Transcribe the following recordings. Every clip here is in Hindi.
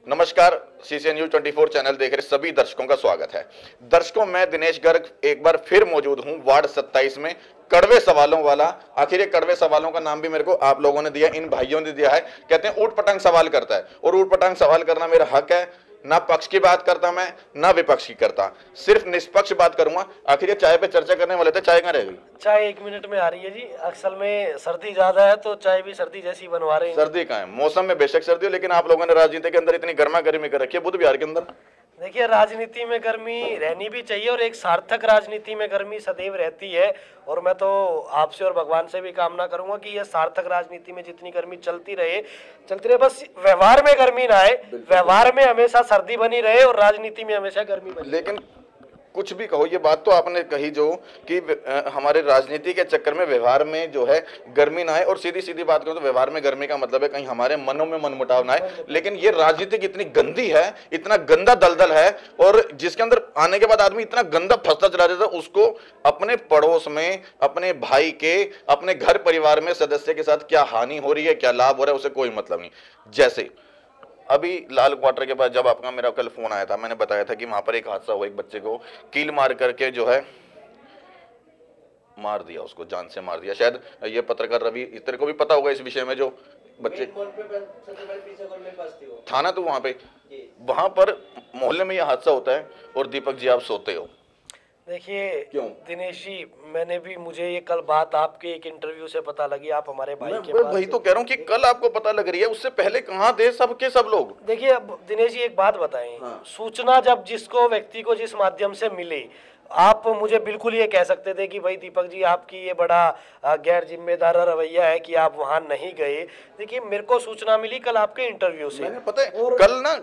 नमस्कार, सीसीएन न्यूज 24 चैनल देख रहे सभी दर्शकों का स्वागत है। दर्शकों, मैं दिनेश गर्ग एक बार फिर मौजूद हूं वार्ड 27 में, कड़वे सवालों वाला। आखिर ये कड़वे सवालों का नाम भी मेरे को आप लोगों ने दिया, इन भाइयों ने दिया है। कहते हैं ऊट पटांग सवाल करता है, और ऊट पटांग सवाल करना मेरा हक है। ना पक्ष की बात करता मैं, ना विपक्ष की करता, सिर्फ निष्पक्ष बात करूंगा। आखिर ये चाय पे चर्चा करने वाले थे, चाय कहाँ रह गई? चाय 1 मिनट में आ रही है जी। असल में सर्दी ज्यादा है तो चाय भी सर्दी जैसी बनवा रहे हैं। सर्दी कहाँ है? मौसम में बेशक सर्दी हो, लेकिन आप लोगों ने राजनीति के अंदर इतनी गर्मा गर्मी कर रखी है बुध बिहार के अंदर। देखिए, राजनीति में गर्मी रहनी भी चाहिए और एक सार्थक राजनीति में गर्मी सदैव रहती है। और मैं तो आपसे और भगवान से भी कामना करूंगा कि यह सार्थक राजनीति में जितनी गर्मी चलती रहे, बस व्यवहार में गर्मी ना आए, व्यवहार में हमेशा सर्दी बनी रहे और राजनीति में हमेशा गर्मी बनी। लेकिन कुछ भी कहो, ये बात तो आपने कही जो कि हमारे राजनीति के चक्कर में व्यवहार में जो है गर्मी ना आए, और सीधी सीधी बात करो तो व्यवहार में गर्मी का मतलब है कहीं हमारे मनों में मनमुटाव ना आए। लेकिन ये राजनीति इतनी गंदी है, इतना गंदा दलदल है, और जिसके अंदर आने के बाद आदमी इतना गंदा फंसता चला जाता है, उसको अपने पड़ोस में, अपने भाई के, अपने घर परिवार में सदस्य के साथ क्या हानि हो रही है, क्या लाभ हो रहा है, उसे कोई मतलब नहीं। जैसे अभी लाल क्वार्टर के पास जब आपका मेरा कल फोन आया था, मैंने बताया था कि वहां पर एक हादसा हुआ, एक बच्चे को कील मार करके जो है मार दिया, उसको जान से मार दिया। शायद ये पत्रकार रवि, तेरे को भी पता होगा इस विषय में, जो बच्चे थाना तो वहां पर मोहल्ले में यह हादसा होता है, और दीपक जी आप सोते हो। देखिए दिनेश जी, मुझे ये कल बात आपके एक इंटरव्यू से पता लगी, आप हमारे भाई के पास। वही तो कह रहा हूँ कि कल आपको पता लग रही है, उससे पहले कहाँ थे सबके सब लोग। देखिए अब दिनेश जी एक बात बताएं, सूचना जब जिसको व्यक्ति को जिस माध्यम से मिले, आप मुझे बिल्कुल ये कह सकते थे कि भाई दीपक जी आपकी ये बड़ा गैर जिम्मेदार रवैया है कि आप वहां नहीं गए। देखिए मेरे को सूचना मिली कल आपके इंटरव्यू से, मैंने पता है और कल ना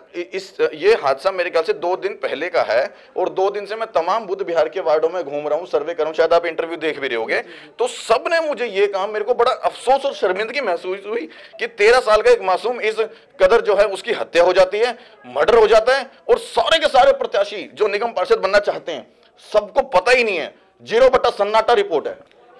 ये हादसा मेरे ख्याल से 2 दिन पहले का है, और 2 दिन से मैं तमाम बुध बिहार के वार्डों में घूम रहा हूँ, सर्वे कर रहा हूँ। शायद आप इंटरव्यू देख भी रहे होगे, तो सब ने मुझे ये कहा, मेरे को बड़ा अफसोस और शर्मिंदगी महसूस हुई कि 13 साल का एक मासूम इस कदर जो है उसकी हत्या हो जाती है, मर्डर हो जाता है, और सारे के सारे प्रत्याशी जो निगम पार्षद बनना चाहते हैं सबको पता ही नहीं है। 0 सन्नाटा रिपोर्ट है।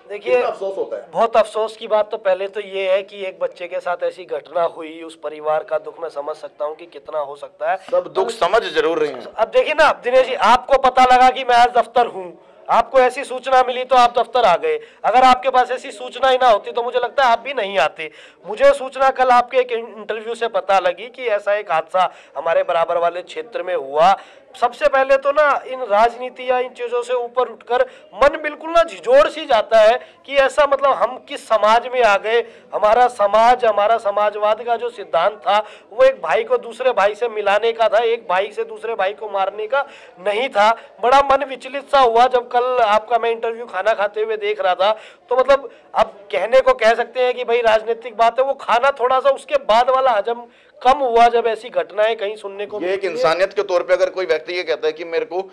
देखिए अफसोस होता है, बहुत अफसोस की बात तो पहले तो ये है कि एक बच्चे के साथ ऐसी घटना हुई, उस परिवार का दुख मैं समझ सकता हूँ कि कितना हो सकता है। सब दुख समझ जरूर रहे हैं। अब देखिए ना दिनेश जी, आपको पता लगा कि मैं आज दफ्तर हूँ, आपको ऐसी सूचना मिली तो आप दफ्तर आ गए। अगर आपके पास ऐसी सूचना ही ना होती तो मुझे लगता है आप भी नहीं आते। मुझे सूचना कल आपके एक इंटरव्यू से पता लगी कि ऐसा एक हादसा हमारे बराबर वाले क्षेत्र में हुआ। सबसे पहले तो ना इन राजनीति या इन चीजों से ऊपर उठकर मन बिल्कुल ना झिझोड़ सी जाता है कि ऐसा मतलब हम किस समाज में आ गए। हमारा समाज, हमारा समाजवाद का जो सिद्धांत था वो एक भाई को दूसरे भाई से मिलाने का था, एक भाई से दूसरे भाई को मारने का नहीं था। बड़ा मन विचलित सा हुआ जब कल आपका मैं इंटरव्यू खाना खाते हुए देख रहा था। तो मतलब अब कहने को कह सकते हैं कि भाई राजनीतिक बात है, वो खाना थोड़ा सा उसके बाद वाला हजम कम हुआ जब ऐसी घटनाएं कहीं सुनने को। ये एक इंसानियत के तौर पे अगर कोई व्यक्ति ये कहता है कि मेरे को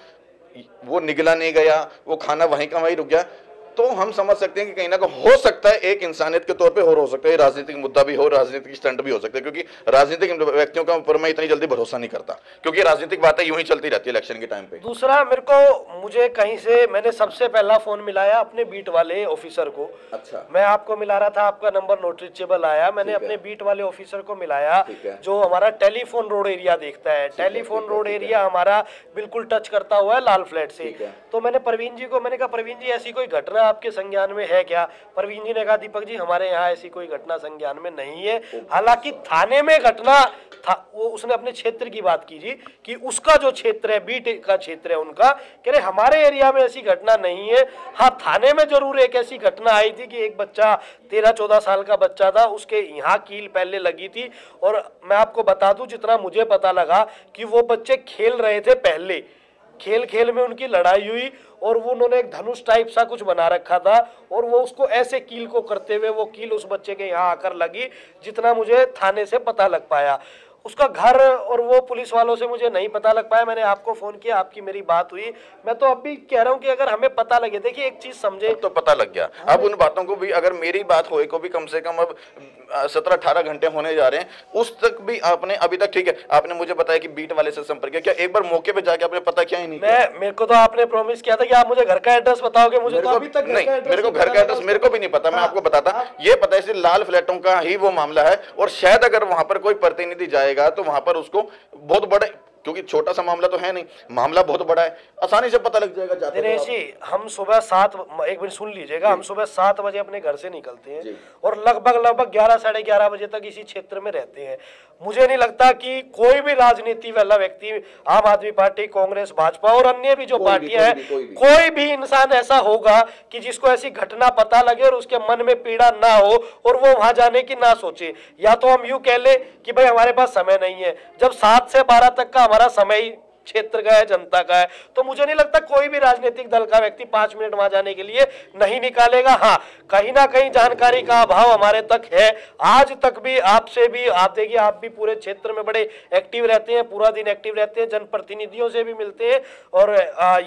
वो निगला नहीं गया, वो खाना वहीं का वहीं रुक गया, तो हम समझ सकते हैं कि कहीं ना कहीं हो सकता है एक इंसानियत के तौर पे और हो सकता है राजनीतिक मुद्दा भी हो, राजनीतिक स्टंट भी हो सकता है। क्योंकि राजनीतिक व्यक्तियों का ऊपर मैं इतनी जल्दी भरोसा नहीं करता, क्योंकि राजनीतिक बातें यूं ही चलती रहती है इलेक्शन के टाइम पे। दूसरा, मुझे कहीं से मैंने सबसे पहला फोन मिलाया अपने बीट वाले ऑफिसर को। अच्छा, मैं आपको मिला रहा था, आपका नंबर नॉट रीचेबल आया, मैंने अपने बीट वाले ऑफिसर को मिलाया जो हमारा टेलीफोन रोड एरिया देखता है। टेलीफोन रोड एरिया हमारा बिल्कुल टच करता हुआ है लाल फ्लैट से। तो मैंने प्रवीण जी को मैंने कहा, प्रवीण जी ऐसी कोई घटना आपके संज्ञान में है क्या? प्रवीण जी ने कहा, दीपक जी हमारे यहाँ ऐसी कोई घटना संज्ञान में नहीं है। हालांकि थाने में घटना था, वो उसने अपने क्षेत्र की बात की जी, कि उसका जो क्षेत्र है, बीट का क्षेत्र है उनका, कह रहे हमारे एरिया में ऐसी घटना नहीं है। हाँ, थाने में जरूर एक ऐसी घटना आई थी कि एक बच्चा 13-14 साल का बच्चा था, उसके यहाँ कील पहले लगी थी। और मैं आपको बता दूं, जितना मुझे पता लगा कि वो बच्चे खेल रहे थे, पहले खेल में उनकी लड़ाई हुई और वो उन्होंने एक धनुष टाइप सा कुछ बना रखा था, और वो उसको ऐसे कील को करते हुए वो कील उस बच्चे के यहाँ आकर लगी, जितना मुझे थाने से पता लग पाया। उसका घर और वो पुलिस वालों से मुझे नहीं पता लग पाया। मैंने आपको फोन किया, आपकी मेरी बात हुई। मैं तो अब भी कह रहा हूँ कि अगर हमें पता लगे, देखिए एक चीज समझे, तो पता लग गया। अब उन बातों को भी, अगर मेरी बात होए को भी कम से कम अब 17-18 घंटे होने जा रहे हैं, उस तक भी आपने अभी तक, ठीक है आपने मुझे बताया कि बीट वाले से संपर्क किया, क्या एक बार मौके पे जाके आपने पता किया ही नहीं? मेरे को तो आपने प्रॉमिस किया था कि आप मुझे घर का एड्रेस बताओगे, मुझे तो अभी तक नहीं, मेरे को घर का एड्रेस मेरे को भी नहीं पता। मैं आपको बताता, ये पता है लाल फ्लैटों का ही वो मामला है, और शायद अगर वहां पर कोई प्रतिनिधि जाएगा जाएगा तो वहां पर उसको बहुत बड़े, क्योंकि छोटा सा मामला तो है नहीं, मामला बहुत बड़ा है, आसानी से पता लग जाएगा। दिनेश जी, हम सुबह 7, एक मिनट सुन लीजिएगा, हम सुबह 7 बजे अपने घर से निकलते हैं और लगभग 11 साढ़े 11 बजे तक इसी क्षेत्र में रहते हैं। मुझे नहीं लगता कि कोई भी राजनीति वाला व्यक्ति, आम आदमी पार्टी, कांग्रेस, भाजपा और अन्य भी जो पार्टियां हैं, कोई भी इंसान ऐसा होगा कि जिसको ऐसी घटना पता लगे और उसके मन में पीड़ा ना हो और वो वहां जाने की ना सोचे। या तो हम यूं कह ले कि भाई हमारे पास समय नहीं है, जब 7 से 12 तक का हमारा समय क्षेत्र का है, जनता का है, तो मुझे नहीं लगता कोई भी राजनीतिक दल का व्यक्ति 5 मिनट वहां जाने के लिए नहीं निकालेगा। हाँ, कहीं ना कहीं जानकारी का अभाव हमारे तक है। आज तक भी आपसे भी, आप देखिए, आप भी पूरे क्षेत्र में बड़े एक्टिव रहते हैं, पूरा दिन एक्टिव रहते हैं, जनप्रतिनिधियों से भी मिलते हैं और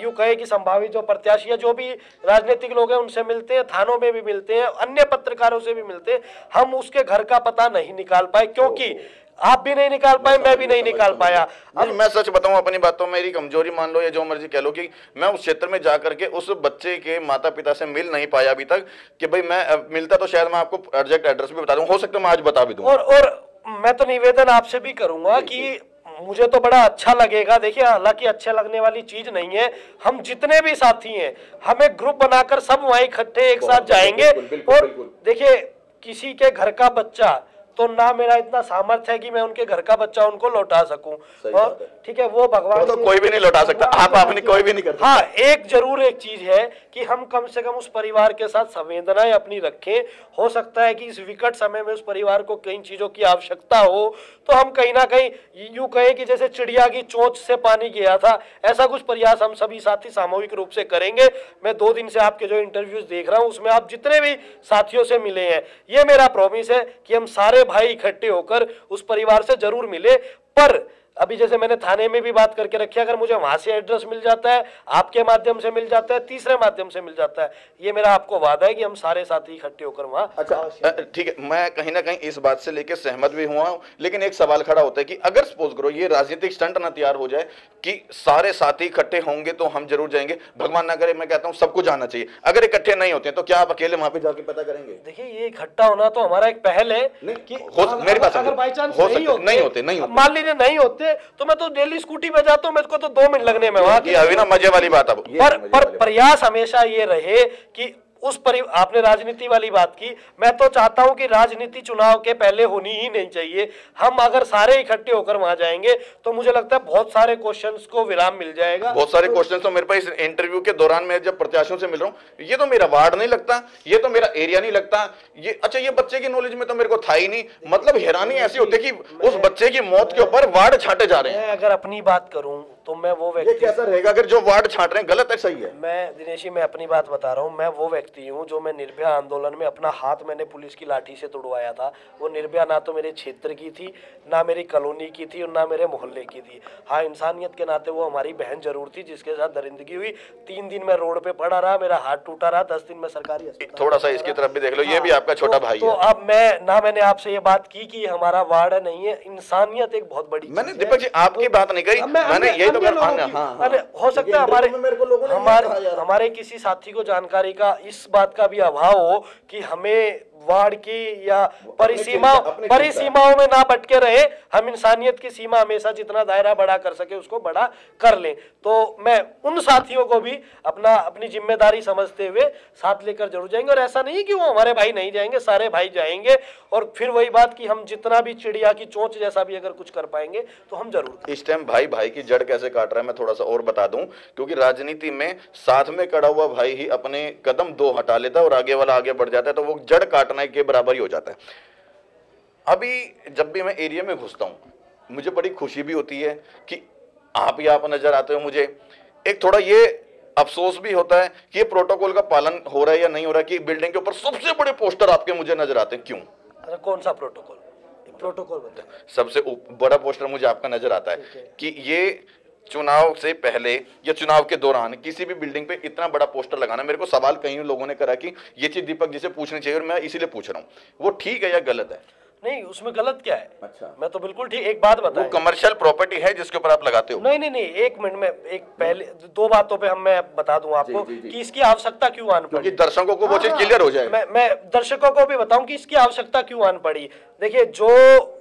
यूं कहे कि संभावित जो प्रत्याशी, जो भी राजनीतिक लोग हैं उनसे मिलते हैं, थानों में भी मिलते हैं, अन्य पत्रकारों से भी मिलते हैं। हम उसके घर का पता नहीं निकाल पाए, क्योंकि आप भी नहीं निकाल पाए, मैं भी नहीं निकाल पाया। अब मैं सच बताऊं, अपनी बातों में मेरी कमजोरी मान लो या जो मर्जी कह लो, कि मैं उस क्षेत्र में जाकर के उस बच्चे के माता पिता से मिल नहीं पाया अभी तक, कि भाई मैं मिलता तो शायद मैं आपको एग्जैक्ट एड्रेस भी बता दूं, हो सकता है मैं आज बता भी दूं। और मैं तो निवेदन आपसे भी करूंगा कि मुझे तो बड़ा अच्छा लगेगा। देखिए, हालांकि अच्छे लगने वाली चीज नहीं है, हम जितने भी साथी हैं, हमें ग्रुप बनाकर सब वहां इकट्ठे एक साथ जाएंगे। और देखिए, किसी के घर का बच्चा तो ना मेरा इतना सामर्थ्य है कि मैं उनके घर का बच्चा उनको लौटा सकूं, और ठीक है, वो भगवान तो कोई भी नहीं लौटा सकता, आप अपनी कोई भी नहीं कर सकता। हाँ, एक जरूर एक चीज है कि हम कम से कम उस परिवार के साथ संवेदनाएं अपनी रखें। हो सकता है कि इस विकट समय में उस परिवार को कई चीजों की आवश्यकता हो, तो हम कहीं ना कहीं यूं कहें कि जैसे चिड़िया की चोंच से पानी गया था, ऐसा कुछ प्रयास हम सभी साथी सामूहिक रूप से करेंगे। मैं 2 दिन से आपके जो इंटरव्यूज देख रहा हूं, उसमें आप जितने भी साथियों से मिले हैं, ये मेरा प्रॉमिस है कि हम सारे भाई इकट्ठे होकर उस परिवार से जरूर मिले। पर अभी जैसे मैंने थाने में भी बात करके रखी, अगर मुझे वहां से एड्रेस मिल जाता है, आपके माध्यम से मिल जाता है, तीसरे माध्यम से मिल जाता है, ये मेरा आपको वादा है कि हम सारे साथी इकट्ठे होकर वहां। अच्छा, ठीक है, मैं कहीं ना कहीं इस बात से लेकर सहमत भी हुआ हूं, लेकिन एक सवाल खड़ा होता है कि अगर सपोज करो ये राजनीतिक स्टंट ना तैयार हो जाए कि सारे साथी इकट्ठे होंगे तो हम जरूर जाएंगे, भगवान ना करे, मैं कहता हूं सबको जाना चाहिए, अगर इकट्ठे नहीं होते तो क्या आप अकेले वहां पे जाके पता करेंगे? देखिए, ये इकट्ठा होना तो हमारा एक पहल है कि मेरी बात अगर बाई चांस नहीं होते, मान लीजिए नहीं होते, तो मैं तो स्कूटी पे जाता हूं, मेरे को तो 2 मिनट लगने में वहां की। अभी ना मजे वाली बात। अब पर प्रयास हमेशा ये रहे कि आपने राजनीति वाली बात की, मैं तो चाहता हूं कि राजनीति चुनाव के पहले होनी ही नहीं चाहिए। हम अगर सारे इकट्ठे होकर वहां जाएंगे तो मुझे लगता है बहुत सारे क्वेश्चंस को विराम मिल जाएगा। बहुत सारे क्वेश्चंस तो मेरे पास इस इंटरव्यू के दौरान मैं जब प्रत्याशियों से मिल रहा हूं, ये तो मेरा वार्ड नहीं लगता, ये तो मेरा एरिया नहीं लगता, ये अच्छा ये बच्चे की नॉलेज में तो मेरे को था ही नहीं। मतलब हैरानी ऐसी होती है कि उस बच्चे की मौत के ऊपर वार्ड छांटे जा रहे हैं। अगर अपनी बात करूं तो मैं वो व्यक्ति, ये कैसा रहेगा अगर जो वार्ड छांट रहे हैं गलत है सही है? मैं दिनेश जी, मैं अपनी बात बता रहा हूं, मैं वो व्यक्ति हूं जो मैं निर्भया आंदोलन में अपना हाथ मैंने पुलिस की लाठी से तुड़वाया था। वो निर्भया ना तो मेरे क्षेत्र की थी, ना मेरी कॉलोनी की थी और ना मेरे मोहल्ले की थी। हाँ, इंसानियत के नाते वो हमारी बहन जरूर थी जिसके साथ दरिंदगी हुई। 3 दिन मैं रोड पे पड़ा रहा, मेरा हाथ टूटा रहा, 10 दिन में सरकारी अस्पताल। थोड़ा सा इसकी तरफ भी देख लो, ये भी आपका छोटा भाई है। तो अब मैंने आपसे ये बात की कि हमारा वार्ड नहीं है, इंसानियत एक बहुत बड़ी, मैंने दीपक जी आपकी बात नहीं कही, मैंने यही तो हो सकता है हमारे किसी साथी को जानकारी का इस बात का भी अभाव हो कि हमें वार्ड की या परिसीमाओं में ना भटके रहे, हम इंसानियत की सीमा हमेशा जितना दायरा बड़ा कर सके उसको बड़ा कर लें। तो मैं उन साथियों को भी अपनी जिम्मेदारी समझते हुए साथ लेकर जरूर जाएंगे। और ऐसा नहीं कि वो हमारे भाई नहीं जाएंगे, सारे भाई जाएंगे। और फिर वही बात कि हम जितना भी चिड़िया की चोंच जैसा भी अगर कुछ कर पाएंगे तो हम जरूर। इस टाइम भाई भाई की जड़ कैसे काट रहा है मैं थोड़ा सा और बता दूं, क्योंकि राजनीति में साथ में खड़ा हुआ भाई ही अपने कदम 2 हटा लेता है और आगे वाला आगे बढ़ जाता है, तो वो जड़ काटना के बराबर ही हो जाता है। अभी जब भी मैं एरिया में घुसता हूं मुझे बड़ी खुशी भी होती है कि आप ही आप नजर आते हो। मुझे एक थोड़ा ये अफसोस भी होता है कि ये प्रोटोकॉल का पालन हो रहा है या नहीं हो रहा है कि बिल्डिंग के ऊपर सबसे बड़े पोस्टर आपके मुझे नजर आते हैं। क्यों? कौन सा प्रोटोकॉल? प्रोटोकॉल बताओ। सबसे बड़ा पोस्टर मुझे आपका नजर आता है कि ये चुनाव से पहले या चुनाव के दौरान किसी भी बिल्डिंग पे इतना बड़ा पोस्टर लगाना। मेरे को सवाल कई लोगों ने करा कि ये चीज दीपक जी से पूछनी चाहिए और मैं इसीलिए पूछ रहा हूँ, वो ठीक है या गलत है? नहीं, उसमें गलत क्या है? अच्छा, मैं तो बिल्कुल ठीक। एक बात बताएं, वो कमर्शियल प्रॉपर्टी है जिसके ऊपर आप लगाते हो? नहीं, 1 मिनट में एक पहले 2 बातों पे मैं बता दूं आपको कि इसकी आवश्यकता क्यों आन पड़ी, क्योंकि दर्शकों को वो चीज क्लियर हो जाए। मैं दर्शकों को भी बताऊं कि इसकी आवश्यकता क्यों आन पड़ी। देखिए, जो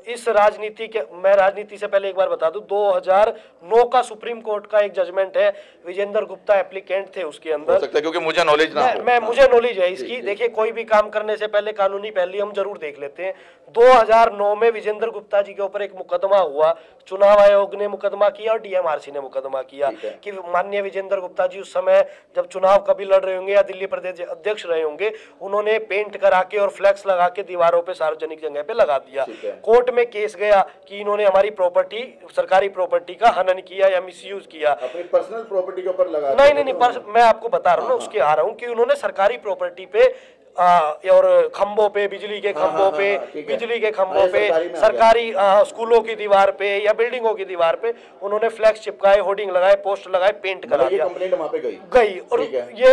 इस राजनीति के, मैं राजनीति से पहले एक बार बता दूं, 2009 का सुप्रीम कोर्ट का एक जजमेंट है, विजेंद्र गुप्ता एप्लीकेंट थे उसके अंदर, हो सकता है क्योंकि मुझे नॉलेज ना हो। मैं मुझे नॉलेज है इसकी। देखिए, कोई भी काम करने से पहले कानूनी पहलू हम जरूर देख लेते हैं। 2009 में विजेंद्र गुप्ता जी के ऊपर एक मुकदमा हुआ, चुनाव आयोग ने मुकदमा किया और डीएमआरसी ने मुकदमा किया कि माननीय विजेंद्र गुप्ता जी उस समय जब चुनाव कभी लड़ रहे होंगे या दिल्ली प्रदेश अध्यक्ष रहे होंगे, उन्होंने पेंट करा के और फ्लैक्स लगा के दीवारों पे सार्वजनिक जगह पे लगा दिया। कोर्ट में केस गया कि इन्होंने हमारी प्रॉपर्टी, सरकारी प्रॉपर्टी का हनन किया या मिसयूज किया, अपनी पर्सनल प्रॉपर्टी के ऊपर लगा। नहीं, मैं आपको बता रहा हूँ ना, उसके आ रहा हूँ कि उन्होंने सरकारी प्रॉपर्टी पे और खंभों पे, बिजली के खंभों पे, बिजली के खंभों पे, सरकारी स्कूलों की दीवार पे या बिल्डिंगों की दीवार पे उन्होंने फ्लैक्स चिपकाए, होर्डिंग लगाए, पोस्टर लगाए, पेंट करा दिया। कंप्लेंट वहां पे गई और ये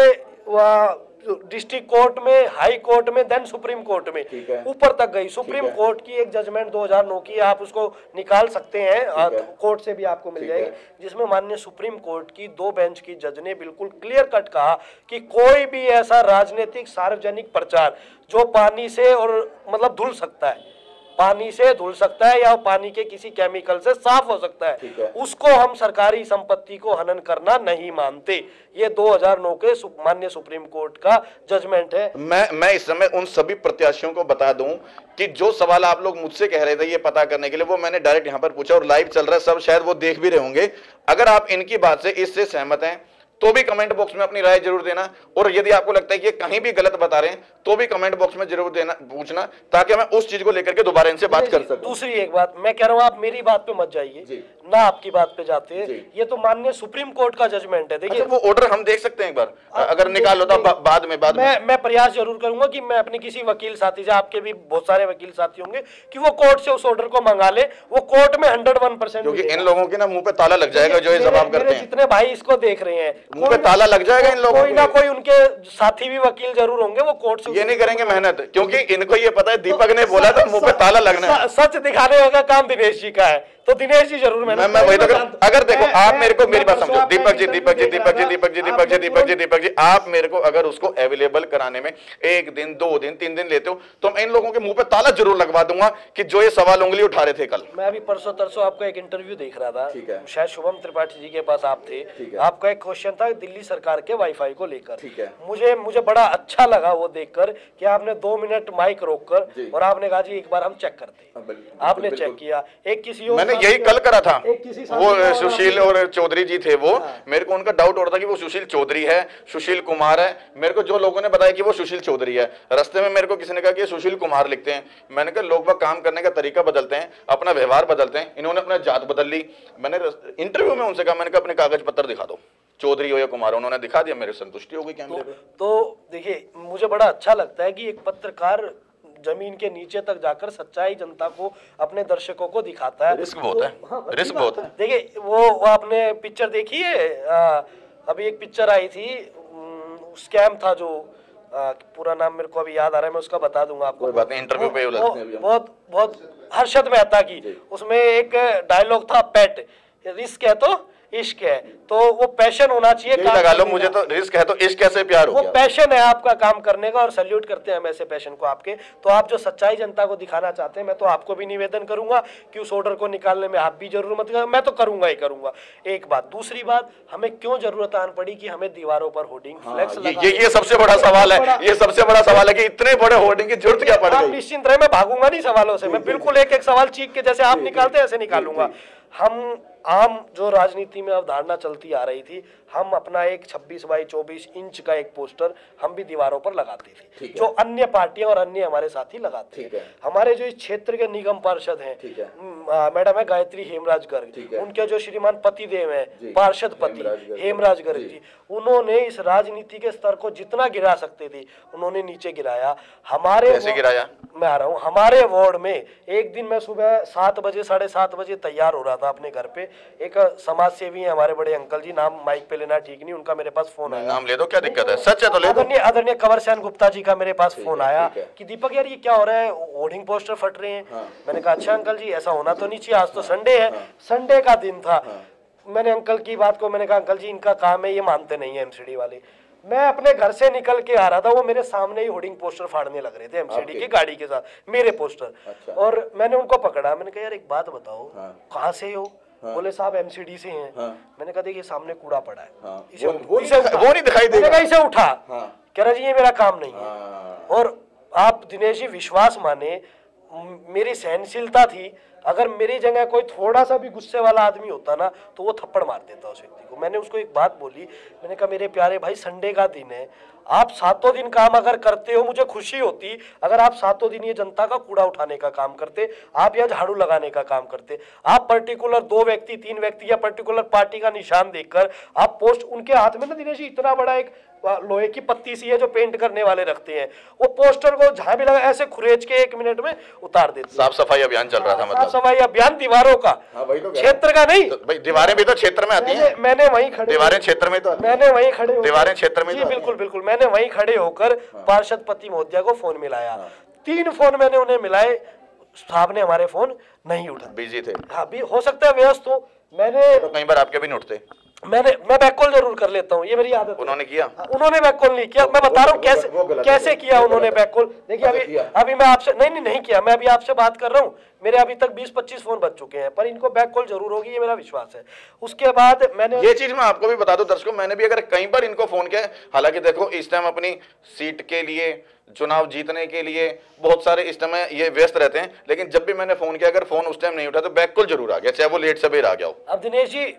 डिस्ट्रिक्ट कोर्ट में, हाई कोर्ट में, देन सुप्रीम कोर्ट में, ऊपर तक गई। सुप्रीम कोर्ट की एक जजमेंट 2009 की, आप उसको निकाल सकते हैं, कोर्ट से भी आपको मिल जाएगी, जिसमें माननीय सुप्रीम कोर्ट की 2 बेंच की जज ने बिल्कुल क्लियर कट कहा कि कोई भी ऐसा राजनीतिक सार्वजनिक प्रचार जो पानी से और मतलब धुल सकता है, पानी से धुल सकता है या पानी के किसी केमिकल से साफ हो सकता है, उसको हम सरकारी संपत्ति को हनन करना नहीं मानते। ये 2009 के माननीय सुप्रीम कोर्ट का जजमेंट है। मैं इस समय उन सभी प्रत्याशियों को बता दूं कि जो सवाल आप लोग मुझसे कह रहे थे ये पता करने के लिए, वो मैंने डायरेक्ट यहां पर पूछा और लाइव चल रहा है, सब शायद वो देख भी रहे होंगे। अगर आप इनकी बात से, इससे सहमत हैं तो भी कमेंट बॉक्स में अपनी राय जरूर देना, और यदि आपको लगता है कि ये कहीं भी गलत बता रहे हैं तो भी कमेंट बॉक्स में जरूर देना, पूछना, ताकि मैं उस चीज को लेकर के दोबारा इनसे बात कर सकूं। दूसरी एक बात मैं कह रहा हूं, आप मेरी बात पे मत जाइए ना, आपकी बात पे जाते हैं। ये तो माननीय सुप्रीम कोर्ट का जजमेंट है। देखिए, वो ऑर्डर हम देख सकते हैं एक बार, अगर निकाल लो तो बाद में मैं प्रयास जरूर करूंगा कि मैं अपने किसी वकील साथी से, आपके भी बहुत सारे वकील साथी होंगे, कि वो कोर्ट से उस ऑर्डर को मंगा ले, वो कोर्ट में 101%, क्योंकि इन लोगों के ना मुंह पे ताला लग जाएगा जो ये जवाब करते हैं। जितने भाई इसको देख रहे हैं, मुंह पे ताला लग जाएगा इन लोगों को। कोई ना कोई उनके साथी भी वकील जरूर होंगे, वो कोर्ट से ये नहीं करेंगे मेहनत, क्योंकि इनको ये पता है दीपक ने बोला था मुंह पे ताला लगना है। सच दिखाने का काम दिनेश जी का है, तो दिनेश जी जरूर मैं वही तो अगर देखो आप मेरे को मेरी बात समझो, दीपक जी, आप मेरे को अगर उसको अवेलेबल कराने में 1 दिन 2 दिन 3 दिन लेते हो तो मैं इन लोगों के मुंह पे ताला जरूर लगवा दूंगा कि जो ये सवाल उंगली उठा रहे थे कल। मैं अभी परसों तरसों आपका एक इंटरव्यू देख रहा था, शायद शुभम त्रिपाठी जी के पास आप थे, आपका एक क्वेश्चन था दिल्ली सरकार के वाईफाई को लेकर। मुझे बड़ा अच्छा लगा वो देखकर कि आपने 2 मिनट माइक रोककर और आपने कहा जी एक बार हम चेक करते हैं। आपने चेक किया, एक किसी और यही कल करा था, वो सुशील और चौधरी जी थे, वो मेरे को उनका डाउट हो रहा था कि वो सुशील चौधरी है, सुशील कुमार है। मेरे को जो लोगों ने बताया कि वो सुशील चौधरी है, रास्ते में मेरे को किसी ने कहा कि सुशील कुमार लिखते हैं। मैंने कहा लोग बाग काम करने का तरीका बदलते हैं, अपना व्यवहार बदलते हैं, इन्होंने अपना जात बदल ली। मैंने इंटरव्यू में उनसे कहा, मैंने कहा अपने कागज पत्र दिखा दो, चौधरी हो या कुमार, उन्होंने दिखा दिया, मेरे संतुष्टि हो गई कैमरे पे। तो देखिए, मुझे बड़ा अच्छा लगता है कि एक पत्रकार जमीन के नीचे तक जाकर सच्चाई जनता को, अपने दर्शकों को दिखाता है। रिस्क बहुत है, रिस्क बहुत है। देखिए, वो आपने पिक्चर देखी है, अभी एक पिक्चर आई थी, स्कैम था जो, पूरा नाम मेरे को अभी याद आ रहा है, मैं उसका बता दूंगा आपको। कोई बात नहीं, इंटरव्यू पे बहुत हर्षद मेहता की, उसमें एक डायलॉग था, पेट रिस्क है तो इश्क है, तो वो पैशन होना चाहिए। लगा लो, मुझे तो रिस्क है तो इश्क कैसे प्यार हो गया। वो पैशन है आपका काम करने का, और सैल्यूट करते हैं हम ऐसे पैशन को आपके। तो आप जो सच्चाई जनता को दिखाना चाहते हैं, मैं तो आपको भी निवेदन करूंगा कि उस ऑर्डर को निकालने में आप भी जरूर मत करें, मैं तो करूंगा ही करूंगा। एक बात। दूसरी बात, हमें क्यों जरूरत आन पड़ी कि हमें दीवारों पर होर्डिंग फ्लेक्स ये सबसे बड़ा सवाल है, ये सबसे बड़ा सवाल है कि इतने बड़े होर्डिंग की जरूरत क्या पड़ गई। निश्चिंत रहे, मैं भागूंगा नहीं सवालों से, मैं बिल्कुल एक एक सवाल चीख के, जैसे आप निकालते हैं ऐसे निकालूंगा। हम आम जो राजनीति में अवधारणा चलती आ रही थी, हम अपना एक 26 बाई 24 इंच का एक पोस्टर हम भी दीवारों पर लगाते थे, जो अन्य पार्टियां और अन्य हमारे साथी लगाते हैं। हमारे जो इस क्षेत्र के निगम पार्षद हैं, मैडम है गायत्री हेमराज गर्ग, उनके जो श्रीमान पतिदेव हैं, पार्षद पति हेमराज गर्ग जी, उन्होंने इस राजनीति के स्तर को जितना गिरा सकते थे उन्होंने नीचे गिराया। गिराया मैं आ रहा हूँ, हमारे वार्ड में एक दिन मैं सुबह 7 बजे 7:30 बजे तैयार हो रहा था अपने घर पे, एक समाज सेवी है हमारे बड़े अंकल जी, नाम माइक पे लेना ठीक नहीं, उनका मेरे पास फोन आया। नाम ले दो, क्या दिक्कत है, सच है तो ले दो। आदरणीय कंवर सेन गुप्ता जी का मेरे पास फोन आया कि दीपक यार ये क्या हो रहा है, होर्डिंग पोस्टर फट रहे हैं। मैंने कहा अच्छा अंकल जी, ऐसा होना तो नहीं चाहिए, आज तो संडे है, संडे का दिन था। मैंने अंकल की बात को, मैंने कहा अंकल जी इनका काम है, ये मानते नहीं है एमसीडी वाले। मैं अपने घर से निकल के आ रहा था, वो मेरे सामने ही होर्डिंग पोस्टर फाड़ने लग रहे थे एमसीडी की गाड़ी के साथ, मेरे पोस्टर। अच्छा। और मैंने उनको पकड़ा, मैंने कहा यार एक बात बताओ, हाँ। कहाँ से हो? हाँ। बोले साहब एमसीडी से हैं। हाँ। मैंने कहा देखिए सामने कूड़ा पड़ा है, हाँ। इसे वो उठा। नहीं दिखाई देगा। मैंने कहा इसे उठा। हाँ। कह रहा जी ये मेरा काम नहीं है। हाँ। और आप दिनेश जी विश्वास माने, मेरी सहनशीलता थी, अगर मेरी जगह कोई थोड़ा सा भी गुस्से वाला आदमी होता ना तो वो थप्पड़ मार देता उस व्यक्ति को। मैंने उसको एक बात बोली, मैंने कहा मेरे प्यारे भाई संडे का दिन है, आप 7 दिन काम अगर करते हो, मुझे खुशी होती अगर आप 7 दिन ये जनता का कूड़ा उठाने का काम करते, आप या झाड़ू लगाने का काम करते। आप पर्टिकुलर 2 व्यक्ति 3 व्यक्ति या पर्टिकुलर पार्टी का निशान देखकर आप पोस्ट, उनके हाथ में ना दिनेश जी इतना बड़ा एक लोहे की पत्ती सी है जो पेंट करने वाले रखते हैं, वो पोस्टर को जहां भी लगा ऐसे खुरेच के 1 मिनट में उतार देते। साफ सफाई अभियान चल रहा था, मतलब साफ सफाई अभियान दीवारों का, क्षेत्र का नहीं। तो भाई दीवारें भी तो क्षेत्र में आती हैं। मैंने वहीं खड़े, दीवारें क्षेत्र में तो मैंने वहीं खड़े, दीवारें क्षेत्र में, बिल्कुल बिल्कुल, मैंने वहीं खड़े होकर पार्षद पति महोदया को फोन मिलाया। 3 फोन मैंने उन्हें मिलाए, साहब ने हमारे फोन नहीं उठा, बिजी थे। हाँ भी हो सकता है व्यस्त हो। मैंने तो कई बार आपके भी नहीं उठते। मैं बैक कॉल जरूर कर लेता हूँ, ये मेरी आदत है। उन्होंने किया? उन्होंने बैक कॉल नहीं किया। मैं बता रहा हूँ कैसे किया उन्होंने बैक कॉल। देखिए अभी मैं आपसे नहीं किया, मैं अभी आपसे बात कर रहा हूँ, मेरे अभी तक 20-25 फोन बच चुके हैं, पर इनको बैक कॉल जरूर होगी, ये मेरा विश्वास है। उसके बाद मैंने ये चीज मैं आपको भी बता दूं दर्शकों, मैंने भी अगर कई बार इनको फोन किया, हालांकि देखो इस टाइम अपनी सीट के लिए, चुनाव जीतने के लिए बहुत सारे इस समय ये व्यस्त रहते हैं, लेकिन जब भी मैंने फोन किया अगर फोन उस टाइम नहीं उठा तो बैक कॉल जरूर आ गया, चाहे वो लेट सवेर आ गया हो। अब दिनेश जी